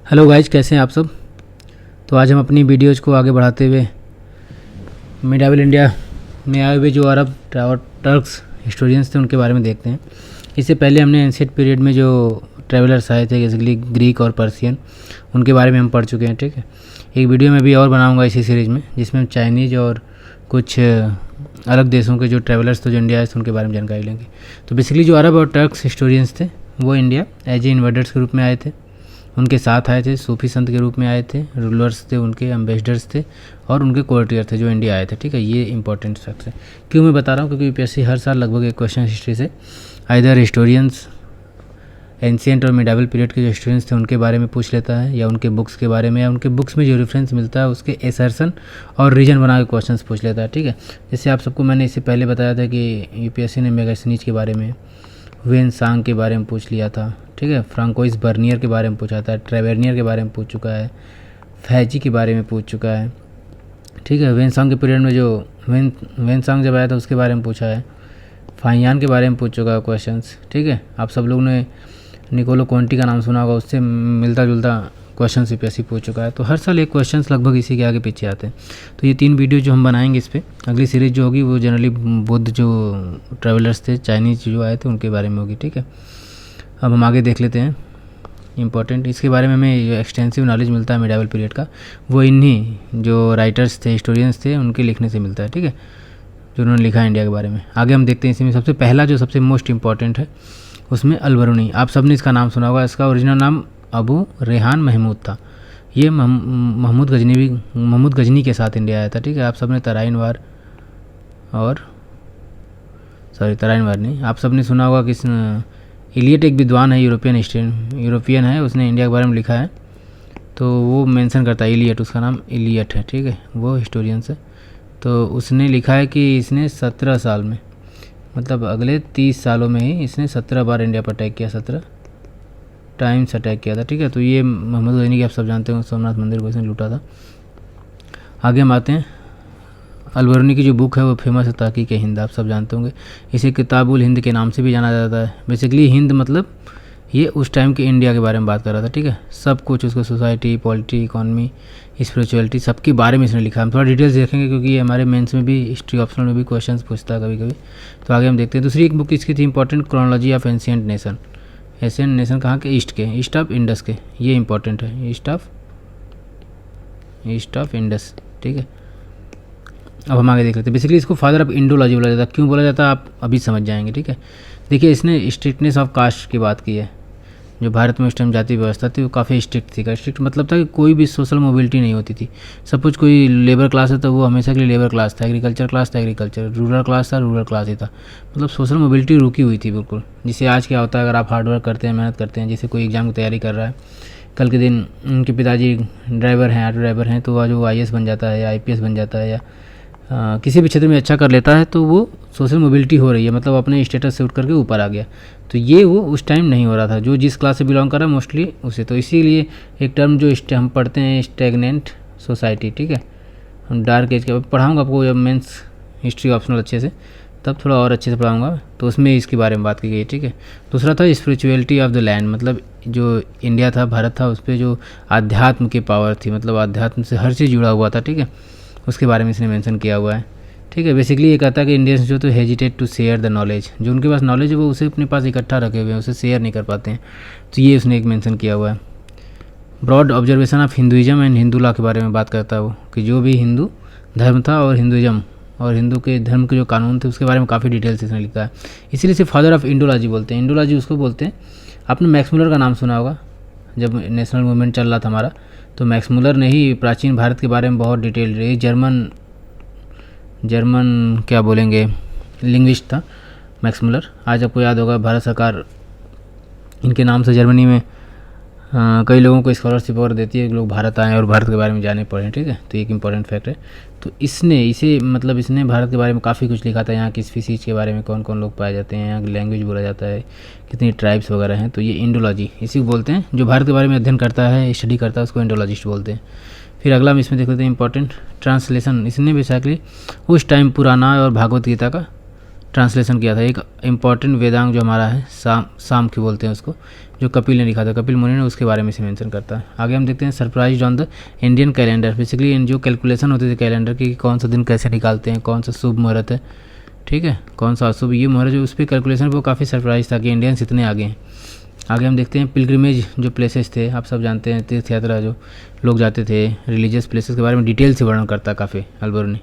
Hello guys, कैसे हैं आप सब। तो आज हम अपनी वीडियोज़ को आगे बढ़ाते हुए मिडावल इंडिया में आए हुए जो अरब और टर्क्स हिस्टोरियंस थे उनके बारे में देखते हैं। इससे पहले हमने एंशिएंट पीरियड में जो ट्रैवलर्स आए थे बेसिकली ग्रीक और पर्सियन, उनके बारे में हम पढ़ चुके हैं। ठीक है, एक वीडियो में भी और बनाऊंगा इसी सीरीज़ में, जिसमें हम चाइनीज़ और कुछ अलग देशों के जो ट्रैवलर्स थे जो इंडिया आए थे उनके बारे में जानकारी लेंगे। तो बेसिकली जो अरब और टर्क्स हिस्टोरियंस थे वो इंडिया एज ए इन्वेडर्स के रूप में आए थे। उनके साथ आए थे सूफी संत के रूप में आए थे, रूलर्स थे, उनके एम्बेसडर्स थे और उनके कोर्टियर थे जो इंडिया आए थे। ठीक है, ये इंपॉर्टेंट फैक्ट्स है। क्यों मैं बता रहा हूँ, क्योंकि यूपीएससी हर साल लगभग एक क्वेश्चन हिस्ट्री से आइदर हिस्टोरियंस एंशिएंट और मिडावल पीरियड के जो हिस्टोरियंस थे उनके बारे में पूछ लेता है, या उनके बुक्स के बारे में, या उनके बुक्स में जो रेफरेंस मिलता है उसके एसर्शन और रीजन बना के क्वेश्चंस पूछ लेता है। ठीक है, जैसे आप सबको मैंने इससे पहले बताया था कि यूपीएससी ने मैगनीज के बारे में, वेन सांग के बारे में पूछ लिया था। ठीक है, फ्रांकोइस बर्नियर के बारे में पूछा था, ट्रेवेर्नियर के बारे में पूछ चुका है, फैजी के बारे में पूछ चुका है। ठीक है, वेन सांग के पीरियड में जो वेन सांग जब आया था उसके बारे में पूछा है, फाइयान के बारे में पूछ चुका है क्वेश्चंस। ठीक है, आप सब लोग ने निकोलो कोंटी का नाम सुना होगा, उससे मिलता जुलता क्वेश्चन यूपीएससी पूछ चुका है। तो हर साल एक क्वेश्चन लगभग इसी के आगे पीछे आते हैं। तो ये 3 वीडियो जो हम बनाएंगे इस पर, अगली सीरीज़ जो होगी वो जनरली बुद्ध जो ट्रैवलर्स थे चाइनीज़ जो आए थे उनके बारे में होगी। ठीक है, अब हम आगे देख लेते हैं इंपॉर्टेंट इसके बारे में हमें एक्सटेंसिव नॉलेज मिलता है मिडावल पीरियड का, वो इन्हीं जो राइटर्स थे हिस्टोरियंस थे उनके लिखने से मिलता है। ठीक है, जो उन्होंने लिखा है इंडिया के बारे में। आगे हम देखते हैं इसी में सबसे पहला जो सबसे मोस्ट इंपॉर्टेंट है उसमें अल-बरूनी। आप सबने इसका नाम सुना होगा। इसका ओरिजिनल नाम अबू रेहान महमूद था। ये महमूद गजनी के साथ इंडिया आया था। ठीक है, आप सबने तराइन वार नहीं, आप सबने सुना होगा किस इलियट एक विद्वान है, यूरोपियन है, उसने इंडिया के बारे में लिखा है। तो वो मेंशन करता है इलियट, उसका नाम इलियट है। ठीक है, वो हिस्टोरियंस है। तो उसने लिखा है कि इसने 17 साल में, मतलब अगले 30 सालों में ही इसने 17 बार इंडिया पर अटैक किया, 17 टाइम्स अटैक किया था। ठीक है, तो ये महमूद गजनी की आप सब जानते हो, सोमनाथ मंदिर को इसने लूटा था। आगे हम आते हैं, अल-बरूनी की जो बुक है वो फेमस है तहकीक हिंद, आप सब जानते होंगे। इसे किताबुल हिंद के नाम से भी जाना जाता है। बेसिकली हिंद मतलब ये उस टाइम के इंडिया के बारे में बात कर रहा था। ठीक है, सब कुछ उसको सोसाइटी, पॉलिटी, इकॉनमी, स्पिरिचुअलिटी सबके बारे में इसने लिखा है। हम थोड़ा डिटेल्स देखेंगे क्योंकि ये हमारे मेंस में भी, हिस्ट्री ऑप्शनल में भी क्वेश्चंस पूछता है कभी कभी। तो आगे हम देखते हैं। दूसरी एक बुक इसकी थी important, chronology of ancient nation. Asian nation कहाँ के? ईस्ट ऑफ इंडस के। ये इंपॉर्टेंट है, ईस्ट ऑफ इंडस। ठीक है, अब हम आगे देख लेते हैं। बेसिकली इसको फादर ऑफ इंडोलॉजी बोला जाता है। क्यों बोला जाता है आप अभी समझ जाएंगे। ठीक है, देखिए इसने स्ट्रिक्टनेस ऑफ कास्ट की बात की है। जो भारत में उस टाइम जाति व्यवस्था थी वो काफ़ी स्ट्रिक्ट थी। स्ट्रिक्ट मतलब था कि कोई भी सोशल मोबिलिटी नहीं होती थी। सपोज कोई लेबर क्लास है तो वो हमेशा के लिए लेबर क्लास था, एग्रीकल्चर क्लास था एग्रीकल्चर, रूरल क्लास था रूरल क्लास ही था। मतलब सोशल मोबिलिटी रुकी हुई थी बिल्कुल। जिससे आज क्या होता है, अगर आप हार्डवर्क करते हैं, मेहनत करते हैं, जैसे कोई एग्जाम की तैयारी कर रहा है, कल के दिन उनके पिताजी ड्राइवर हैं, ऑटो ड्राइवर हैं, तो आज वो IAS बन जाता है या IPS बन जाता है, या किसी भी क्षेत्र में अच्छा कर लेता है, तो वो सोशल मोबिलिटी हो रही है, मतलब अपने स्टेटस से उठ करके ऊपर आ गया। तो ये वो उस टाइम नहीं हो रहा था। जो जिस क्लास से बिलोंग कर रहा है मोस्टली उसे, तो इसीलिए एक टर्म जो हम पढ़ते हैं स्टैग्नेंट सोसाइटी। ठीक है, हम डार्क एज के पढ़ाऊँगा आपको जब मेंस हिस्ट्री ऑप्शनल अच्छे से, तब थोड़ा और अच्छे से पढ़ाऊँगा, तो उसमें इसके बारे में बात की गई है। ठीक है, दूसरा था स्पिरिचुअलिटी ऑफ द लैंड, मतलब जो इंडिया था, भारत था, उस पर जो आध्यात्म की पावर थी, मतलब आध्यात्म से हर चीज़ जुड़ा हुआ था। ठीक है, उसके बारे में इसने मेंशन किया हुआ है। ठीक है, बेसिकली ये कहता है कि इंडियंस जो तो hesitate to share the knowledge, जो उनके पास नॉलेज है वो उसे अपने पास इकट्ठा रखे हुए हैं, उसे शेयर नहीं कर पाते हैं। तो ये उसने एक मेंशन किया हुआ है। Broad observation of Hinduism and Hindu law के बारे में बात करता है वो, कि जो भी हिंदू धर्म था और हिंदुइज्म और हिंदू के धर्म के जो कानून थे उसके बारे में काफ़ी डिटेल्स इसने लिखा है। इसीलिए इसे फादर ऑफ इंडोलॉजी बोलते हैं। इंडोलॉजी उसको बोलते हैं। आपने मैक्स मुलर का नाम सुना होगा, जब नेशनल मूवमेंट चल रहा था हमारा, तो मैक्स मुलर ने ही प्राचीन भारत के बारे में बहुत डिटेल रही। जर्मन क्या बोलेंगे, लिंग्विस्ट था मैक्स मुलर। आज आपको याद होगा भारत सरकार इनके नाम से जर्मनी में कई लोगों को स्कॉलरशिप और देती है कि लोग भारत आएँ और भारत के बारे में जाने पड़ें। ठीक है, तो एक इंपॉर्टेंट फैक्ट है। तो इसने भारत के बारे में काफ़ी कुछ लिखा था। यहाँ की स्पीसीज के बारे में, कौन कौन लोग पाए जाते हैं, यहाँ की लैंग्वेज बोला जाता है, कितनी ट्राइब्स वगैरह हैं। तो ये इंडोलॉजी इसी को बोलते हैं। जो भारत के बारे में अध्ययन करता है, स्टडी करता है, उसको इंडोलॉजिस्ट बोलते हैं। फिर अगला हम इसमें देख लेते हैं इंपॉर्टेंट ट्रांसलेशन। इसने बेसिकली उस टाइम पुराना और भागवत गीता का ट्रांसलेशन किया था। एक इम्पॉर्टेंट वेदांग जो हमारा है साम की बोलते हैं उसको, जो कपिल ने लिखा था, कपिल मुनि ने, उसके बारे में से मेंशन करता है। आगे हम देखते हैं surprise on the Indian calendar. Basically इन जो कैलकुलेशन होती थी कैलेंडर की, कौन सा दिन कैसे निकालते हैं, कौन सा शुभ मुहूर्त है, ठीक है, कौन सा अशुभ, ये मुहूर्त जो उस पर कैलकुलेशन, वो काफ़ी सरप्राइज था कि इंडियंस इतने आगे हैं। आगे हम देखते हैं पिलग्रिमेज जो प्लेसेस थे, आप सब जानते हैं, तीर्थ यात्रा जो लोग जाते थे, रिलीजियस प्लेसेस के बारे में डिटेल से वर्णन करता है काफ़ी अल्बर्नी,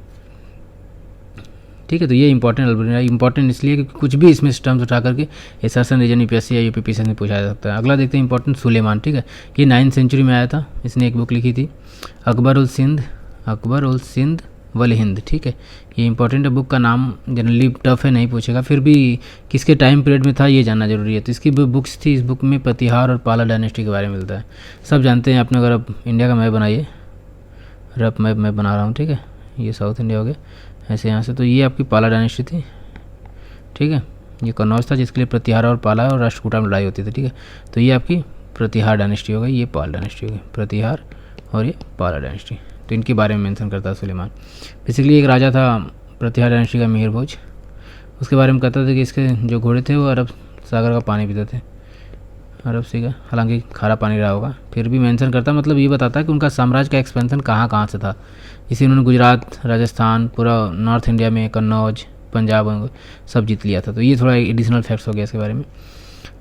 ठीक है। तो ये इंपॉर्टेंट इसलिए क्योंकि कुछ भी इसमें टर्म्स उठा करके एसर्सन रीजन यूपीएससी या यूपीपीएससी में पूछा जा सकता है। अगला देखते हैं इंपॉर्टेंट सुलेमान, ठीक है, ये 9वीं सेंचुरी में आया था, इसने एक बुक लिखी थी अकबर उल सिंध वल हिंद, ठीक है। ये इंपॉर्टेंट है, बुक का नाम जनरली टफ है, नहीं पूछेगा, फिर भी किसके टाइम पीरियड में था ये जानना जरूरी है। तो इसकी बुक्स थी, इस बुक में प्रतिहार और पाला डायनेस्टी के बारे में मिलता है। सब जानते हैं आपने, अगर आप इंडिया का मैप बनाइए, रफ मैप मैं बना रहा हूँ, ठीक है, ये साउथ इंडिया हो गया ऐसे यहाँ से, तो ये आपकी पाला डायनेस्टी थी, ठीक है। ये कन्नौज था जिसके लिए प्रतिहार और पाला और राष्ट्रकूटा में लड़ाई होती थी, ठीक है। तो ये आपकी प्रतिहार डायनेस्टी हो गई, ये पाल डायनेस्टी हो गई, प्रतिहार और ये पाला डायनेस्टी। तो इनके बारे में मेंशन करता है सुलेमान। बेसिकली एक राजा था प्रतिहार डायनेस्टी का, मिहिर भोज, उसके बारे में कहता था कि इसके जो घोड़े थे वो अरब सागर का पानी पीते थे, अरब सी का, हालांकि खारा पानी रहा होगा, फिर भी मेंशन करता, मतलब ये बताता है कि उनका साम्राज्य का एक्सपेंशन कहाँ कहाँ से था। इसी उन्होंने गुजरात, राजस्थान, पूरा नॉर्थ इंडिया में, कन्नौज, पंजाब सब जीत लिया था। तो ये थोड़ा एडिशनल फैक्ट्स हो गया इसके बारे में,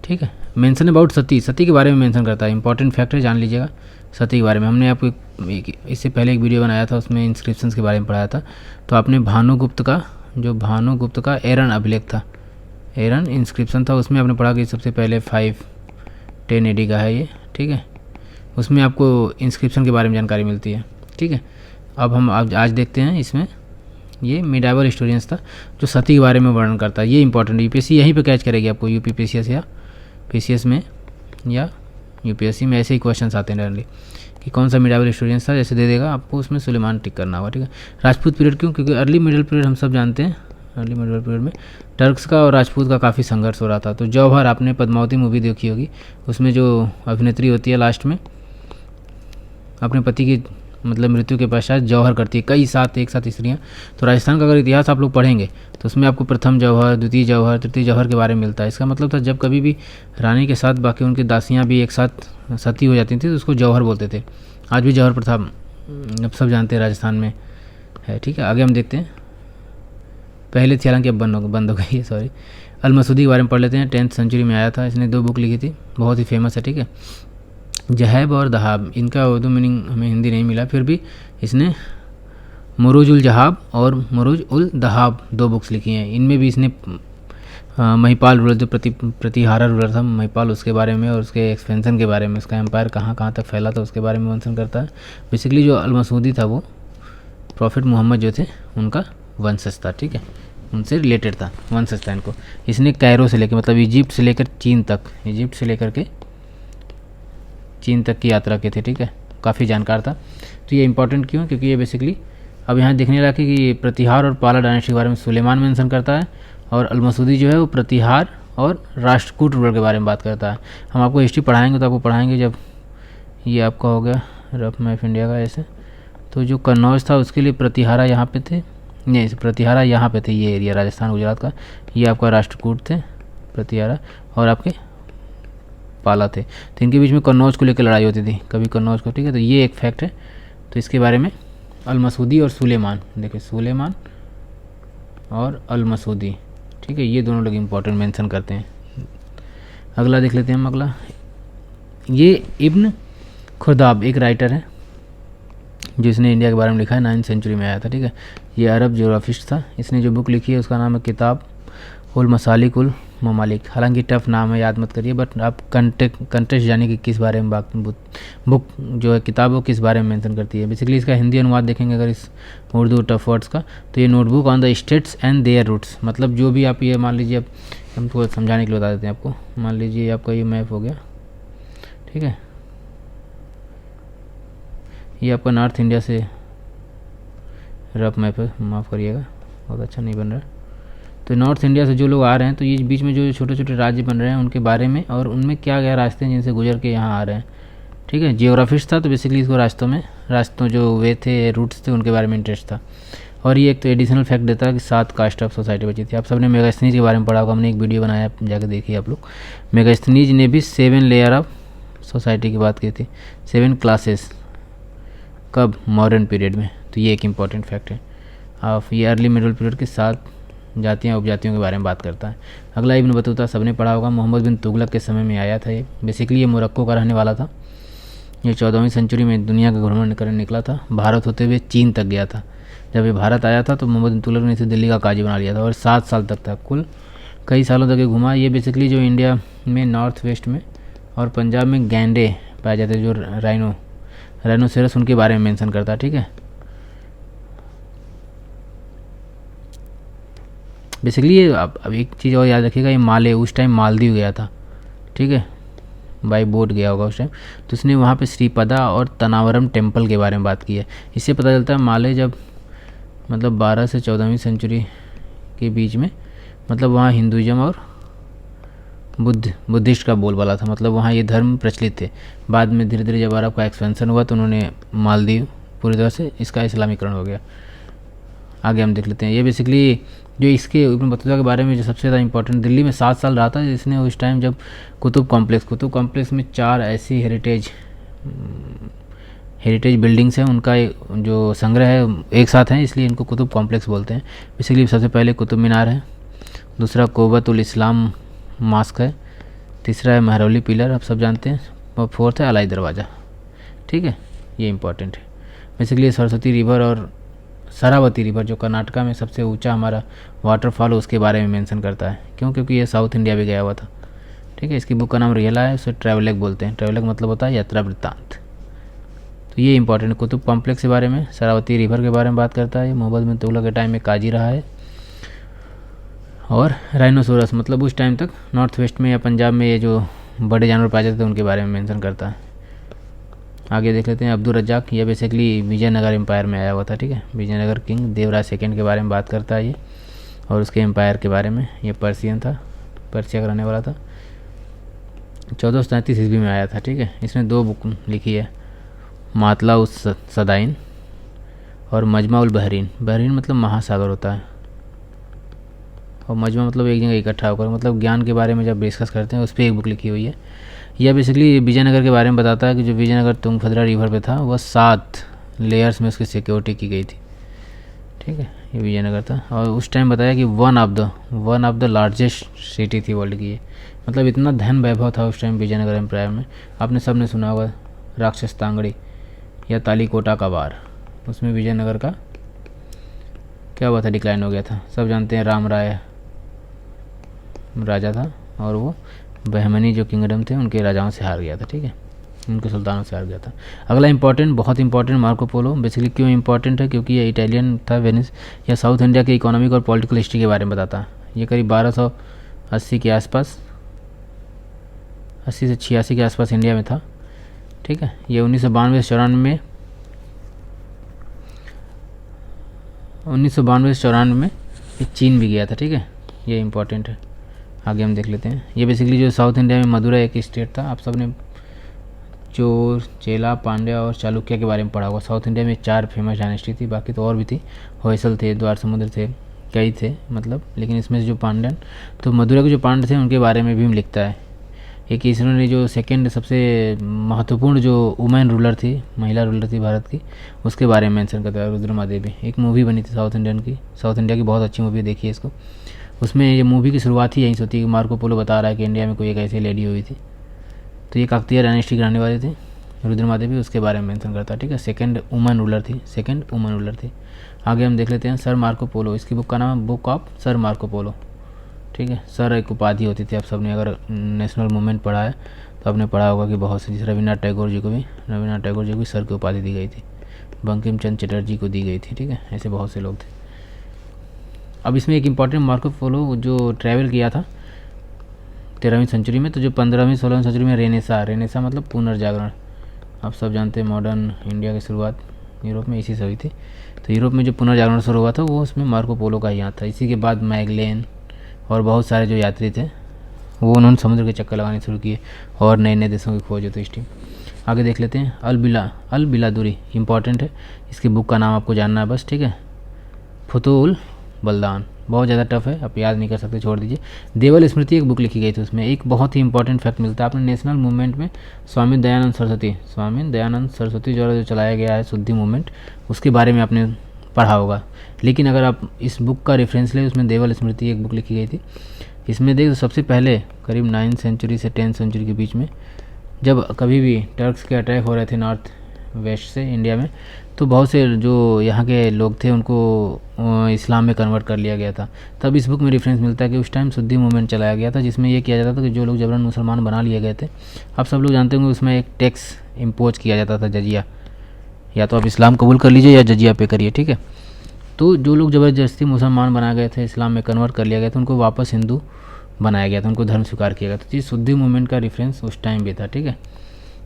ठीक है। मेंशन अबाउट सती के बारे में मेंशन करता है, इंपॉर्टेंट फैक्ट है, जान लीजिएगा सती के बारे में। हमने आपको इससे पहले एक वीडियो बनाया था, उसमें इंस्क्रिप्शंस के बारे में पढ़ाया था। तो आपने भानुगुप्त का एरन अभिलेख था, एरन इंस्क्रिप्शन था, उसमें आपने पढ़ा कि सबसे पहले 510 AD का है ये, ठीक है। उसमें आपको इंस्क्रिप्शन के बारे में जानकारी मिलती है, ठीक है। अब हम आज देखते हैं, इसमें ये मिडाइवल हिस्टोरियंस था जो सती के बारे में वर्णन करता है। ये इंपॉर्टेंट, यूपीएससी यहीं पे कैच करेगी आपको, यूपीपीसीएस या पीसीएस में या यूपीएससी में ऐसे ही क्वेश्चन आते हैं जनरली कि कौन सा मिडाइवल हिस्टोरियंस था, जैसे दे देगा आपको, उसमें सुलेमान टिक करना होगा, ठीक है। राजपूत पीरियड क्यों, क्योंकि अर्ली मिडिल पीरियड हम सब जानते हैं, अर्ली मिडिल पीरियड में टर्क्स का और राजपूत का काफ़ी संघर्ष हो रहा था। तो जौहर, आपने पद्मावती मूवी देखी होगी, उसमें जो अभिनेत्री होती है लास्ट में अपने पति की मतलब मृत्यु के पश्चात जौहर करती है एक साथ स्त्रियाँ। तो राजस्थान का अगर इतिहास आप लोग पढ़ेंगे तो उसमें आपको प्रथम जौहर, द्वितीय जौहर, तृतीय जौहर के बारे में मिलता है। इसका मतलब था जब कभी भी रानी के साथ बाकी उनकी दासियाँ भी एक साथ सती हो जाती थी तो उसको जौहर बोलते थे। आज भी जौहर प्रथा अब सब जानते हैं राजस्थान में है, ठीक है। आगे हम देखते हैं, पहले थी हालांकि अब बंद हो गई है, सॉरी। अल-मसूदी के बारे में पढ़ लेते हैं, 10th सेंचुरी में आया था, इसने 2 बुक लिखी थी, बहुत ही फेमस है, ठीक है। जहैब और दहाब, इनका उर्दू मीनिंग हमें हिंदी नहीं मिला, फिर भी इसने मुरूज उल जहाब और मुरूज उल दहाब 2 बुक्स लिखी हैं। इनमें भी इसने महिपाल रूलर, जो प्रतिहारा रूलर था महिपाल, उसके बारे में और उसके एक्सपेंशन के बारे में, उसका एम्पायर कहाँ कहाँ तक फैला था उसके बारे में मेंशन करता है। बेसिकली जो अल-मसूदी था वो प्रॉफिट मोहम्मद जो थे उनका वंशज था, ठीक है, उनसे रिलेटेड था, वंशज था इनको। इसने कैरो से लेकर मतलब इजिप्ट से लेकर चीन तक की यात्रा की थी, ठीक है, काफ़ी जानकार था। तो ये इंपॉर्टेंट क्यों, क्योंकि ये बेसिकली अब यहाँ देखने लगा कि ये प्रतिहार और पाला डायनेस्टी के बारे में सुलेमान मेंशन करता है और अल-मसूदी जो है वो प्रतिहार और राष्ट्रकूट रूलर के बारे में बात करता है। हम आपको हिस्ट्री पढ़ाएंगे तो आपको पढ़ाएंगे जब ये आपका हो गया रफ मैप इंडिया का ऐसे, तो जो कन्नौज था उसके लिए प्रतिहारा यहाँ पे थे, नहीं प्रतिहारा यहाँ पे थे, ये एरिया राजस्थान गुजरात का, ये आपका राष्ट्रकूट थे प्रतिहारा और आपके पाला थे। तो इनके बीच में कन्नौज को लेकर लड़ाई होती थी, कभी कन्नौज को, ठीक है। तो ये एक फैक्ट है, तो इसके बारे में अल-मसूदी और सुलेमान, देखिए सुलेमान और अल-मसूदी, ठीक है, ये दोनों लोग इंपॉर्टेंट मेंशन करते हैं। अगला देख लेते हैं हम, अगला ये इब्न खुर्दाब एक राइटर है जिसने इंडिया के बारे में लिखा है, 9th सेंचुरी में आया था, ठीक है। ये अरब ज्योग्राफिस्ट था, इसने जो बुक लिखी है उसका नाम है किताब उल मसालिक उल ममालिक। हालांकि टफ नाम है, याद मत करिए, बट आप कंटेक्स्ट जानिए कि किस बारे में बुक जो है किताब वो किस बारे में मेंशन करती है। बेसिकली इसका हिंदी अनुवाद देखेंगे अगर इस उर्दू टफ वर्ड्स का, तो ये notebook on the states and their roots, मतलब जो भी आप ये मान लीजिए, अब हम थोड़ा समझाने के लिए बता देते हैं आपको। मान लीजिए आपका ये मैप हो गया, ठीक है, ये आपका नॉर्थ इंडिया से रफ मैप है, माफ़ करिएगा बहुत अच्छा नहीं बन रहा। तो नॉर्थ इंडिया से जो लोग आ रहे हैं तो ये बीच में जो छोटे छोटे राज्य बन रहे हैं उनके बारे में और उनमें क्या क्या रास्ते हैं जिनसे गुजर के यहाँ आ रहे हैं, ठीक है। जियोग्राफिस्ट था तो बेसिकली इसको रास्तों जो वे थे, रूट्स थे, उनके बारे में इंटरेस्ट था। और ये एक तो एडिशनल फैक्ट देता है कि 7 कास्ट ऑफ सोसाइटी बची थी। आप सबने मेगास्थनीज के बारे में पढ़ा होगा, हमने एक वीडियो बनाया, जाकर देखिए आप लोग। मेगास्थनीज ने भी 7 लेयर ऑफ सोसाइटी की बात की थी, 7 क्लासेस, कब? मॉडर्न पीरियड में। तो ये एक इम्पॉर्टेंट फैक्ट है। आप ये अर्ली मिडिल पीरियड के 7 जातियाँ उपजातियों के बारे में बात करता है। अगला इब्न बतूता सबने पढ़ा होगा, मोहम्मद बिन तुगलक के समय में आया था। ये बेसिकली ये मोरक्को का रहने वाला था। ये 14वीं सेंचुरी में दुनिया का भ्रमण करने निकला था, भारत होते हुए चीन तक गया था। जब ये भारत आया था तो मोहम्मद बिन तुगलक ने इसे दिल्ली का काजी बना लिया था और 7 साल तक था। कुल कई सालों तक ये घुमा। ये बेसिकली जो इंडिया में नॉर्थ वेस्ट में और पंजाब में गैंडे पाए जाते हैं, जो राइनोसेरस, उनके बारे में मेंशन करता है। ठीक है, बेसिकली ये अब एक चीज़ और याद रखिएगा, ये माले उस टाइम मालदीव गया था। ठीक है, बाई बोट गया होगा उस टाइम। तो उसने वहाँ पे श्रीपदा और तनावरम टेम्पल के बारे में बात की है। इससे पता चलता है माले जब मतलब 12 से 14वीं सेंचुरी के बीच में, मतलब वहाँ हिंदुज़म और बुद्धिस्ट का बोलबाला था, मतलब वहाँ ये धर्म प्रचलित थे। बाद में धीरे धीरे जब अरब का एक्सपेंशन हुआ तो उन्होंने मालदीव पूरी तरह से इसका इस्लामीकरण हो गया। आगे हम देख लेते हैं। ये बेसिकली जो इसके इब्न बतूता के बारे में जो सबसे ज़्यादा इंपॉर्टेंट, दिल्ली में 7 साल रहा था इसने उस टाइम जब कुतुब कॉम्प्लेक्स में 4 ऐसी हेरिटेज बिल्डिंग्स हैं, उनका जो संग्रह है एक साथ हैं, इसलिए इनको कुतुब कॉम्प्लेक्स बोलते हैं। बेसिकली सबसे पहले कुतुब मीनार है, दूसरा कोबत उल इस्लाम मास्क है, तीसरा है महरौली पिलर, आप सब जानते हैं, और 4th है अलाई दरवाज़ा। ठीक है, ये इंपॉर्टेंट है। बेसिकली सरस्वती रिवर और शरावती रिवर जो कर्नाटका में सबसे ऊंचा हमारा वाटरफॉल, उसके बारे में मेंशन करता है। क्यों? क्योंकि ये साउथ इंडिया भी गया हुआ था। ठीक है, इसकी बुक का नाम रियला है, उसे ट्रैवलग बोलते हैं। ट्रैवलग मतलब होता है यात्रा वृत्तांत। तो ये इंपॉर्टेंट, कुतुब कॉम्प्लेक्स के बारे में, शरावती रिवर के बारे में बात करता है। मोहम्मद बिन तुगलक के टाइम में काजी रहा है। और राइनोसोरस मतलब उस टाइम तक नॉर्थ वेस्ट में या पंजाब में ये जो बड़े जानवर पाए जाते थे उनके बारे में मेंशन करता है। आगे देख लेते हैं। अब्दुल रज्जाक, ये बेसिकली विजयनगर एम्पायर में आया हुआ था। ठीक है, विजयनगर किंग देवराज सेकंड के बारे में बात करता है ये, और उसके एम्पायर के बारे में। ये पर्सियन था, पर्सिया का रहने वाला था। 1437 ईस्वी में आया था। ठीक है, इसने 2 बुक लिखी है, मातला उस सदाइन और मजमा उल बहरीन। बहरीन मतलब महासागर होता है, और मजमा मतलब एक जगह इकट्ठा होकर, मतलब ज्ञान के बारे में जब डिस्कस करते हैं उस पर एक बुक लिखी हुई है। यह बेसिकली विजयनगर के बारे में बताता है कि जो विजयनगर तुंगभद्रा रिवर पे था वह 7 लेयर्स में उसकी सिक्योरिटी की गई थी। ठीक है, ये विजयनगर था। और उस टाइम बताया कि one of the largest city थी वर्ल्ड की। मतलब इतना धन वैभव था उस टाइम विजयनगर एम्पायर में। आपने सबने सुना होगा राक्षस तांगड़ी या तालीकोटा का वार, उसमें विजयनगर का क्या हुआ था, डिक्लाइन हो गया था। सब जानते हैं राम राय राजा था और वो बहमनी जो किंगडम थे उनके राजाओं से हार गया था। ठीक है, उनके सुल्तानों से हार गया था। अगला इंपॉर्टेंट, बहुत इंपॉर्टेंट, मार्को पोलो। बेसिकली क्यों इंपॉर्टेंट है? क्योंकि ये इटालियन था, वेनिस या साउथ इंडिया के इकोनॉमिक और पॉलिटिकल हिस्ट्री के बारे में बताता है। ये करीब 1280 के आसपास, 80 से 86 के आसपास इंडिया में था। ठीक है, ये 1992 से 94 में ये चीन भी गया था। ठीक है, ये इंपॉर्टेंट है। आगे हम देख लेते हैं। ये बेसिकली जो साउथ इंडिया में मदुरै एक स्टेट था। आप सब ने चोर, चेला, पांड्या और चालुक्य के बारे में पढ़ा होगा। साउथ इंडिया में 4 फेमस डायनेस्टी थी, बाकी तो और भी थी, होयसल थे, द्वार समुद्र थे, कई थे मतलब, लेकिन इसमें से जो पांड्यन, तो मदुरै के जो पांड्य थे उनके बारे में भी लिखता है। एक इन्होंने जो सेकेंड सबसे महत्वपूर्ण जो वुमेन रूलर थी, महिला रूलर थी भारत की, उसके बारे में मेंशन करता है। रुद्रमा देवी, एक मूवी बनी थी साउथ इंडिया की बहुत अच्छी मूवी, देखी है इसको। उसमें ये मूवी की शुरुआत ही यहीं से होती है कि मार्को पोलो बता रहा है कि इंडिया में कोई एक ऐसी लेडी हुई थी, तो ये काकतीय डायनेस्टी की रहने वाली थी, रुद्रमा देवी, उसके बारे में मेंशन करता है। ठीक है, सेकंड वुमेन रूलर थी। आगे हम देख लेते हैं सर मार्को पोलो। इसकी बुक का नाम है book of sir Marco Polo. ठीक है, सर एक उपाधि होती थी। आप सबने अगर नेशनल मूवमेंट पढ़ा है तो आपने पढ़ा होगा कि बहुत से, रविन्द्रनाथ टैगोर जी को भी सर की उपाधि दी गई थी, बंकिम चंद्र चटर्जी को दी गई थी। ठीक है, ऐसे बहुत से लोग थे। अब इसमें एक इम्पॉर्टेंट मार्को पोलो जो ट्रैवल किया था 13वीं सेंचुरी में, तो जो 15वीं 16वीं सेंचुरी में रेनेसा मतलब पुनर्जागरण, आप सब जानते हैं मॉडर्न इंडिया की शुरुआत यूरोप में इसी से हुई थी। तो यूरोप में जो पुनर्जागरण शुरू हुआ था वो उसमें मार्को पोलो का ही हाथ था। इसी के बाद मैगलेन और बहुत सारे जो यात्री थे वो उन्होंने समुद्र के चक्कर लगाने शुरू किए और नए नए देशों की खोज होती इस टाइम। आगे देख लेते हैं। अल बिलादुरी इंपॉर्टेंट है, इसकी बुक का नाम आपको जानना है बस। ठीक है, फुतुल बलदान, बहुत ज़्यादा टफ है, आप याद नहीं कर सकते, छोड़ दीजिए। देवल स्मृति एक बुक लिखी गई थी, उसमें एक बहुत ही इंपॉर्टेंट फैक्ट मिलता है। आपने नेशनल मूवमेंट में स्वामी दयानंद सरस्वती द्वारा जो चलाया गया है शुद्धि मूवमेंट, उसके बारे में आपने पढ़ा होगा। लेकिन अगर आप इस बुक का रेफरेंस लें, उसमें देवल स्मृति एक बुक लिखी गई थी। इसमें देखो सबसे पहले करीब 9th सेंचुरी से 10th सेंचुरी के बीच में जब कभी भी टर्क्स के अटैक हो रहे थे नॉर्थ वेस्ट से इंडिया में, तो बहुत से जो यहाँ के लोग थे उनको इस्लाम में कन्वर्ट कर लिया गया था। तब इस बुक में रेफरेंस मिलता है कि उस टाइम शुद्धि मूवमेंट चलाया गया था, जिसमें ये किया जाता था कि जो लोग जबरन मुसलमान बना लिए गए थे, आप सब लोग जानते होंगे उसमें एक टैक्स इम्पोज किया जाता था, जजिया, या तो आप इस्लाम कबूल कर लीजिए या जजिया पे करिए, ठीक है। तो जो लोग ज़बरदस्ती मुसलमान बना गए थे, इस्लाम में कन्वर्ट कर लिया गया था, उनको वापस हिंदू बनाया गया था, उनको धर्म स्वीकार किया गया था। तो ये शुद्धि मूवमेंट का रेफरेंस उस टाइम भी था, ठीक है।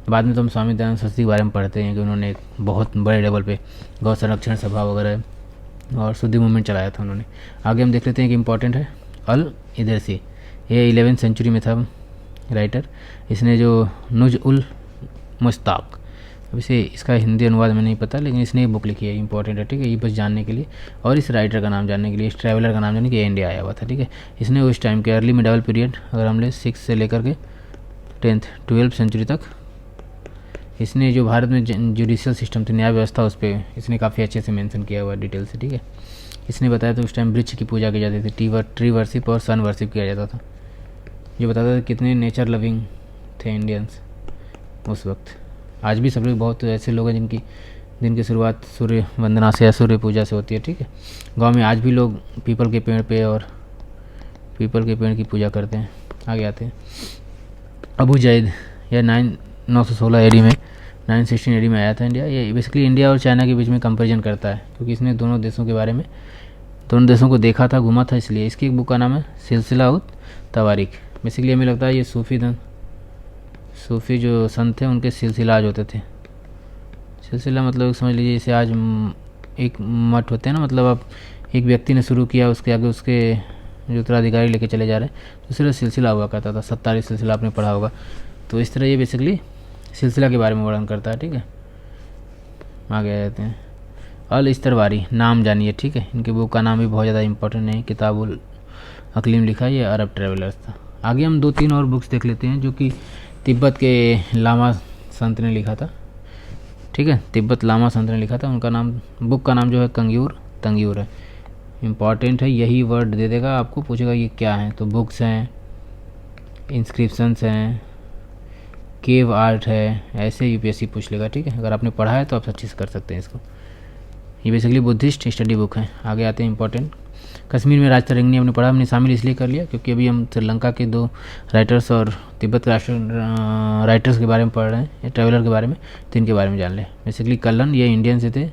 बाद में तो हम स्वामी दयानंद सरस्वती के बारे में पढ़ते हैं कि उन्होंने एक बहुत बड़े लेवल पे गौ संरक्षण सभा वगैरह और शुद्धि मूवमेंट चलाया था उन्होंने। आगे हम देख लेते हैं कि इंपॉर्टेंट है अल इदरसी, ये 11th सेंचुरी में था राइटर। इसने जो नुज उल मुश्ताक, अब इसे इसका हिंदी अनुवाद में नहीं पता, लेकिन इसने ये बुक लिखी है, इंपॉर्टेंट है, ठीक है, ये बस जानने के लिए। और इस राइटर का नाम जानने के लिए, इस ट्रैवलर का नाम जानने के लिए इंडिया आया हुआ था, ठीक है। इसने उस टाइम के अर्ली मिडावल पीरियड, अगर हम ले 6 से लेकर के 10th 12th सेंचुरी तक, इसने जो भारत में जुडिशियल सिस्टम थी, न्याय व्यवस्था, उस पर इसने काफ़ी अच्छे से मेंशन किया हुआ है डिटेल से, ठीक है। इसने बताया तो उस टाइम वृक्ष की पूजा की जाती थी, ट्री वर्शिप और सन वर्शिप किया जाता था, जो बताता था कितने नेचर लविंग थे इंडियंस उस वक्त। आज भी सब लोग बहुत ऐसे लोग हैं जिनकी दिन की शुरुआत सूर्य वंदना से या सूर्य पूजा से होती है, ठीक है। गांव में आज भी लोग पीपल के पेड़ पे और पीपल के पेड़ की पूजा करते हैं। आगे आते हैं अबू जैद, यह 916 एडी में 916 एडी में आया था इंडिया। ये बेसिकली इंडिया और चाइना के बीच में कंपैरिजन करता है, क्योंकि इसने दोनों देशों के बारे में, दोनों देशों को देखा था, घूमा था, इसलिए इसकी एक बुक का नाम है सिलसिला उत तवारीख। बेसिकली हमें लगता है ये सूफ़ी जो संत थे उनके सिलसिलाज होते थे। सिलसिला मतलब समझ लीजिए जैसे आज एक मठ होते हैं ना, मतलब आप एक व्यक्ति ने शुरू किया, उसके आगे उसके जो उत्तराधिकारी लेके चले जा रहे हैं, तो सिर्फ सिलसिला हुआ करता था। 27 सिलसिला आपने पढ़ा होगा। तो इस तरह ये बेसिकली सिलसिला के बारे में वर्णन करता है, ठीक है। आगे आ जाते हैं अल इस्तरवारी, नाम जानिए, ठीक है। इनकी बुक का नाम भी बहुत ज़्यादा इंपॉर्टेंट नहीं, किताबुल अकलीम लिखा है, ये अरब ट्रेवलर्स था। आगे हम 2-3 और बुक्स देख लेते हैं जो कि तिब्बत के लामा संत ने लिखा था, ठीक है। तिब्बत लामा संत ने लिखा था, उनका नाम, बुक का नाम जो है तंग्यूर है। इम्पॉर्टेंट है, यही वर्ड दे देगा आपको, पूछेगा ये क्या है, तो बुक्स हैं, इंस्क्रिप्शंस हैं, केव आर्ट है, ऐसे यूपीएससी पूछ लेगा, ठीक है। अगर आपने पढ़ा है तो आप अच्छे से कर सकते हैं इसको। ये बेसिकली बुद्धिस्ट स्टडी बुक है। आगे आते हैं इंपॉर्टेंट, कश्मीर में राजतरंगिणी हमने पढ़ा, हमने शामिल इसलिए कर लिया क्योंकि अभी हम श्रीलंका के 2 राइटर्स और तिब्बत के राइटर्स के बारे में पढ़ रहे हैं, ट्रैवलर के बारे में, तो इनके बारे में जान लें। बेसिकली कल्लन, ये इंडियन से थे,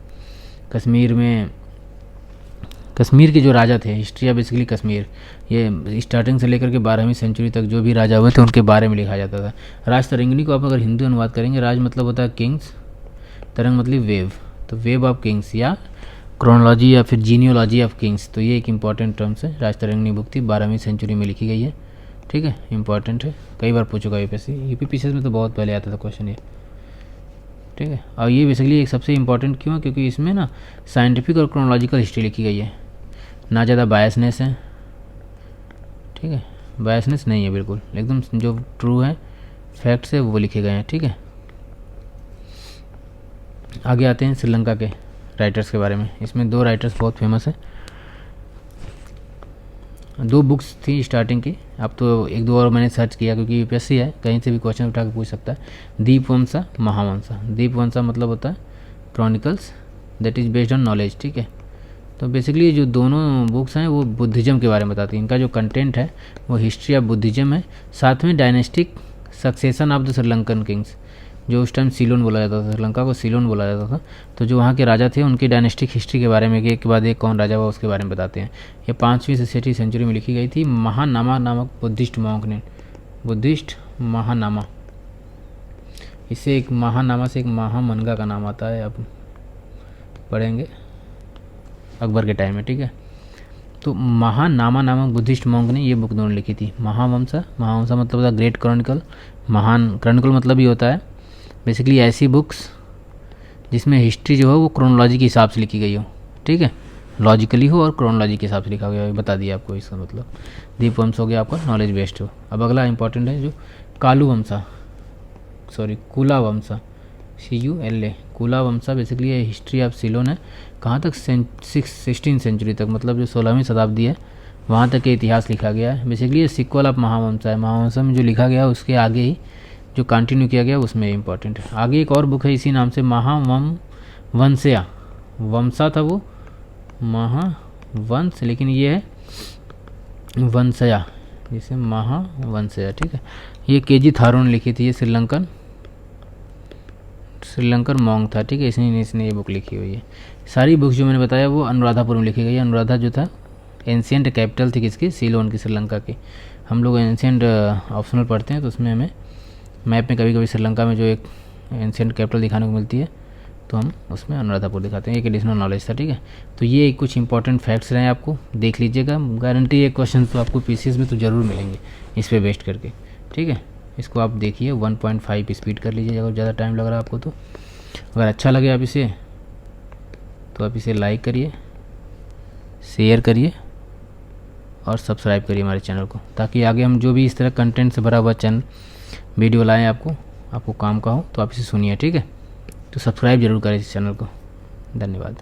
कश्मीर के जो राजा थे, हिस्ट्री ऑफ बेसिकली कश्मीर, ये स्टार्टिंग से लेकर के 12वीं सेंचुरी तक जो भी राजा हुए थे उनके बारे में लिखा जाता था। राज तरंगिणी को आप अगर हिंदी अनुवाद करेंगे, राज मतलब होता है किंग्स, तरंग मतलब वेव, तो वेव ऑफ किंग्स या क्रोनोलॉजी या फिर जीनियोलॉजी ऑफ किंग्स, तो ये एक इंपॉर्टेंट टर्म्स है। राज तरंगिणी बुक थी, 12वीं सेंचुरी में लिखी गई है, ठीक है, इंपॉर्टेंट है, कई बार पूछ चुका यूपीएससी में, तो बहुत पहले आता था क्वेश्चन ये, ठीक है। और ये बेसिकली एक सबसे इंपॉर्टेंट क्यों है, क्योंकि इसमें ना साइंटिफिक और क्रोनोलॉजिकल हिस्ट्री लिखी गई है, ना ज़्यादा बायसनेस है, ठीक है, बायसनेस नहीं है, बिल्कुल एकदम जो ट्रू है, फैक्ट्स है वो लिखे गए हैं, ठीक है। आगे आते हैं श्रीलंका के राइटर्स के बारे में। इसमें 2 राइटर्स बहुत फेमस हैं, 2 बुक्स थी स्टार्टिंग की, अब तो 1-2 और मैंने सर्च किया क्योंकि यूपीएससी है, कहीं से भी क्वेश्चन उठा के पूछ सकता है। दीपवंसा, महावंसा। दीपवंसा मतलब होता है chronicles that is based on knowledge, ठीक है। तो बेसिकली जो दोनों बुक्स हैं वो बुद्धिज़्म के बारे में बताती हैं। इनका जो कंटेंट है वो हिस्ट्री ऑफ बुद्धिज़्म है, साथ में dynastic succession of the Sri Lankan Kings, जो उस टाइम सीलोन बोला जाता था, श्रीलंका को सीलोन बोला जाता था। तो जो वहाँ के राजा थे उनकी डायनेस्टिक हिस्ट्री के बारे में, एक के बाद एक कौन राजा हुआ उसके बारे में बताते हैं। ये 5वीं से 6वीं सेंचुरी में लिखी गई थी। महानामा नामक बुद्धिस्ट मॉन्क ने, बुद्धिस्ट महानामा, इससे एक महानामा से एक महामनगा का नाम आता है, अब पढ़ेंगे अकबर के टाइम में, ठीक है। तो महानामा नामक बुद्धिस्ट मॉन्क ने ये बुक दोनों लिखी थी। महावंसा मतलब होता है ग्रेट क्रॉनिकल, महान क्रॉनिकल मतलब ही होता है बेसिकली ऐसी बुक्स जिसमें हिस्ट्री जो है वो क्रोनोलॉजी के हिसाब से लिखी गई हो, ठीक है। लॉजिकली हो और क्रोनोलॉजी के हिसाब से लिखा गया हो, बता दिया आपको इसका मतलब। दीपवंश हो गया आपका नॉलेज बेस्ड हो। अब अगला इंपॉर्टेंट है जो कुलावंशा CULA कुलावंशा बेसिकली ये हिस्ट्री ऑफ सिलोन है। कहाँ तक 16वीं सेंचुरी तक, मतलब जो 16वीं शताब्दी है वहाँ तक के इतिहास लिखा गया है। बेसिकली ये सिक्वल ऑफ महावंशा है। महावंशा में जो लिखा गया उसके आगे ही जो कंटिन्यू किया गया उसमें इंपॉर्टेंट है। आगे एक और बुक है इसी नाम से महावंशया, वंशा था वो महावंश, लेकिन ये है वंशया, जैसे महावंशया, ठीक है। ये KG थारून लिखी थी, ये श्रीलंकन मॉन्ग था, ठीक है। इसने ये बुक लिखी हुई है। सारी बुक्स जो मैंने बताया वो अनुराधापुर में लिखी गई है। अनुराधा जो था एंशियंट कैपिटल थी किसकी, सीलोन की, श्रीलंका की। हम लोग एंशियंट ऑप्शनल पढ़ते हैं तो उसमें हमें मैप में कभी कभी श्रीलंका में जो एक एंशियंट कैपिटल दिखाने को मिलती है तो हम उसमें अनुराधापुर दिखाते हैं। एक एडिशनल नॉलेज था, ठीक है। तो ये कुछ इंपॉर्टेंट फैक्ट्स रहे, आपको देख लीजिएगा। गारंटी ये क्वेश्चन तो आपको PCS में तो ज़रूर मिलेंगे इस पर बेस्ड करके, ठीक है। इसको आप देखिए 1.5 स्पीड कर लीजिए अगर ज़्यादा टाइम लग रहा है आपको तो। अगर अच्छा लगे आप इसे तो आप इसे लाइक करिए, शेयर करिए और सब्सक्राइब करिए हमारे चैनल को, ताकि आगे हम जो भी इस तरह कंटेंट से भरा हुआ चैनल वीडियो लाएँ आपको काम का हो तो आप इसे सुनिए, ठीक है। तो सब्सक्राइब जरूर करें इस चैनल को। धन्यवाद।